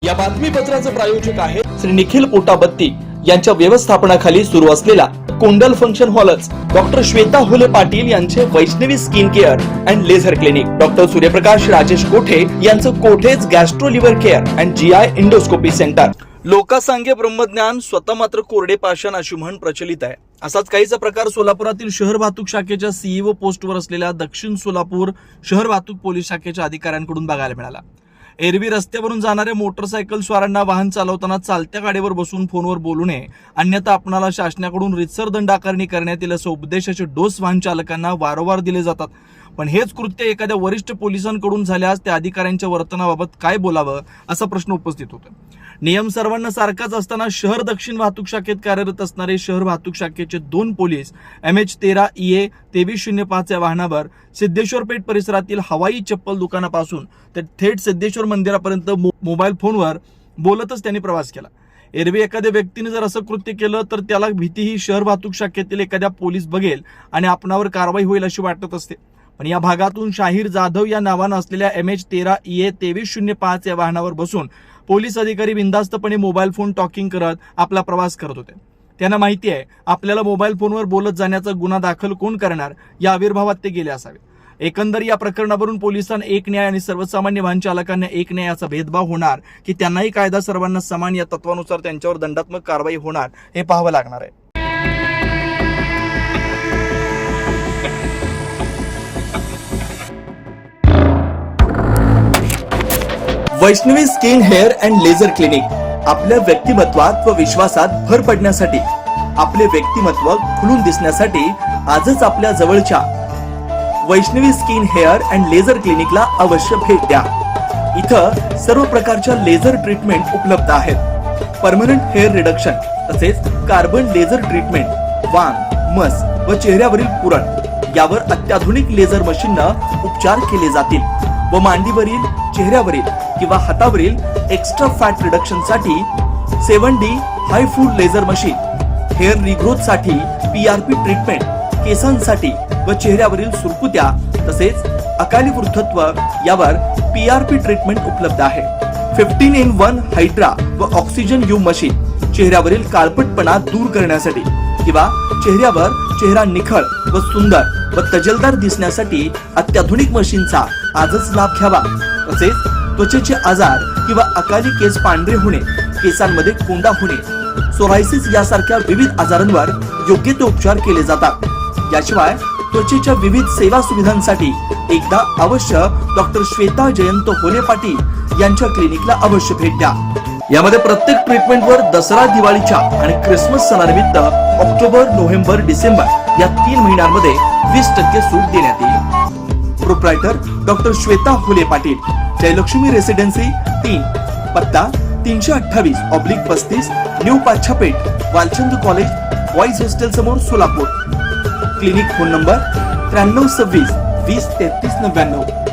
या बातमीपत्राचे प्रायोजक आहे श्री निखिल पोटाबत्ती यांच्या व्यवस्थापनाखाली सुरू असलेला कुंडल फंक्शन हॉलच डॉक्टर श्वेता हुले पाटील यांचे Vaishnavi skin care and laser clinic, doctor Suryaprakash Rajesh Kothe यांचं Kothe's gastro liver care and GI endoscopy centre. लोकासांगे ब्रह्मज्ञान स्वतः मात्र कोरडे पाषाण अशी म्हण प्रचलित आहे। असाच काहीचा प्रकार सोलापुरातील शहर वाहतूक शाखेच्या सीईओ पोस्टवर असलेल्या दक्षिण सोलापूर शहर वाहतूक पोलीस शाखेच्या अधिकाऱ्यांकडून बघायला मिळाला। एरवी रस्त्यावरून जाणाऱ्या मोटरसायकल स्वारांना वाहन चालवताना चालत्या गाडीवर बसून फोनवर बोलू नये, अन्यथा आपणाला शासनाकडून रितसर दंड आकारणी करण्यात येईल असं उपदेशाचे डोस वाहन चालकांना वारंवार दिले जातात। पण हेच कृत्य एखाद्या वरिष्ठ पोलिसांकडून झाल्यास त्या अधिकाऱ्यांच्या वर्तनाबाबत काय बोलावं असा प्रश्न उपस्थित होतो। नियम सर्वांना सारखाच असताना शहर दक्षिण वाहतूक शाखेत कार्यरत असणारे शहर वाहतूक शाखेचे 2 पोलीस MH13 EA 2305 या वाहनावर सिद्धेश्वर पेठ परिसरातील हवाई चप्पल दुकानापासून ते थेट सिद्धेश्वर मंदिरापर्यंत मोबाईल फोनवर बोलतच त्यांनी प्रवास केला। एरवी एखाद्या व्यक्तीने जर असं कृत्य केलं तर त्याला भीती ही शहर वाहतूक शाखेतील एखाद्या पोलीस बघेल आणि आपणावर कारवाई होईल अशी वाटत असते। पण या भागातून शाहीर जाधव या नावानं असलेल्या MH13 EA 2305 या वाहनावर बसून पोलीस अधिकारी बिनधास्तपणे मोबाईल फोन टॉकिंग करत आपला प्रवास करत होते। त्यांना माहिती आहे आपल्याला मोबाईल फोनवर बोलत जाण्याचा गुन्हा दाखल कोण करणार, या आविर्भावात ते गेले असावे। एकंदर या प्रकरणावरून पोलिसांना एक न्याय आणि सर्वसामान्य वाहन चालकांना एक न्याय याचा भेदभाव होणार की त्यांनाही कायदा सर्वांना समान या तत्वानुसार त्यांच्यावर दंडात्मक कारवाई होणार हे पाहावं लागणार आहे। Vaishnavi skin hair and laser clinic आपल्या व्यक्तिमत्वात व विश्वासात भर पडण्यासाठी, आपले व्यक्तिमत्व खुलून दिसण्यासाठी आजच आपल्या जवळच्या Vaishnavi skin hair and laser क्लिनिकला अवश्य भेट द्या। इथं सर्व प्रकारच्या लेझर ट्रीटमेंट उपलब्ध आहेत। परमनंट हेअर रिडक्शन तसेच कार्बन लेझर ट्रीटमेंट, वांग, मस व चेहऱ्यावरील पुरण यावर अत्याधुनिक लेझर मशीननं उपचार केले जातील व मांडीवरील, चेहऱ्यावरील किंवा हातावरील एक्स्ट्रा फॅट रिडक्शन साठी 7D हाय फूड लेझर मशीन, हेअर रिग्रोथ साठी PRP ट्रीटमेंट, केसांसाठी व चेहऱ्यावरील सुरकुत्या तसेच अकाली वृद्धत्व यावर PRP ट्रीटमेंट उपलब्ध आहे। 15-in-1 हायड्रा व ऑक्सिजन यू मशीन चेहऱ्यावरील काळपटपणा दूर करण्यासाठी किंवा चेहऱ्यावर चेहरा निखळ व सुंदर व तजेलदार दिसण्यासाठी अत्याधुनिक मशीनचा आजच लाभ घ्यावा। तसेच त्वचेचे आजार किंवा अकाली केस पांढरे होणे, केसांमध्ये कोंडा होणे, सोरायसिस यासारख्या विविध आजारांवर योग्य ते उपचार केले जातात। याशिवाय त्वचेच्या विविध सेवा सुविधांसाठी एकदा अवश्य डॉक्टर श्वेता जयंत हुले पाटील यांच्या क्लिनिकला अवश्य भेट द्या। यामध्ये प्रत्येक ट्रीटमेंटवर दसरा, दिवाळीच्या आणि क्रिसमस सणानिमित्त ऑक्टोबर, नोव्हेंबर, डिसेंबर या 3 महिन्यांमध्ये 20% सूट देण्यात येईल। Proprietor doctor Shweta Hule Patil, Jayalakshmi residency 3, पत्ता 328/35 new Pachhapeth, Walchand college boys hostel समोर, सोलापूर। Clinic phone number 9326 20 33 99।